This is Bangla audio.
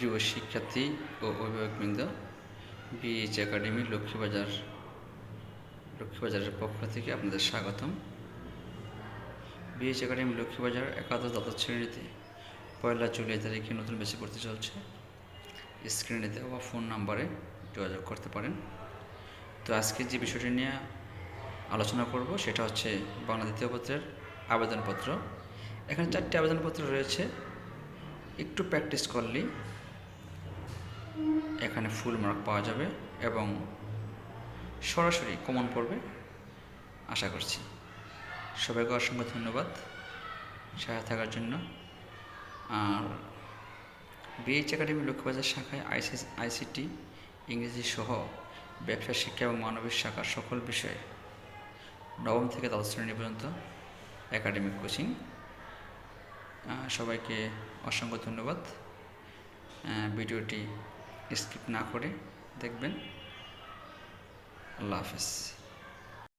প্রিয় শিক্ষার্থী ও অভিভাবকবৃন্দ, বিএইচ একাডেমি লক্ষ্মীবাজারের পক্ষ থেকে আপনাদের স্বাগতম। বিএইচ একাডেমি লক্ষ্মীবাজার একাদশ দ্বাদশ শ্রেণীতে 1 জুলাই তারিখে নতুন ব্যাচে ভর্তি চলছে। স্ক্রিনে দেওয়া ফোন নাম্বারে যোগাযোগ করতে পারেন। তো আজকে যে বিষয়টি নিয়ে আলোচনা করব সেটা হচ্ছে বাংলা দ্বিতীয় পত্রের আবেদনপত্র। এখানে 4টি আবেদনপত্র রয়েছে। একটু প্র্যাকটিস করলেই এখানে ফুল মার্ক পাওয়া যাবে এবং সরাসরি কমন পড়বে আশা করছি। সবাইকে অসংখ্য ধন্যবাদ সহায়তা থাকার জন্য। আর বিএইচ একাডেমি লক্ষ্মীবাজার শাখায় আইসিটি, ইংরেজি সহ ব্যবসা শিক্ষা এবং মানবিক শাখার সকল বিষয়ে নবম থেকে দ্বাদশ শ্রেণী পর্যন্ত একাডেমিক কোচিং। সবাইকে অসংখ্য ধন্যবাদ। ভিডিওটি স্কিপ না করে দেখবেন। আল্লাহ হাফেজ।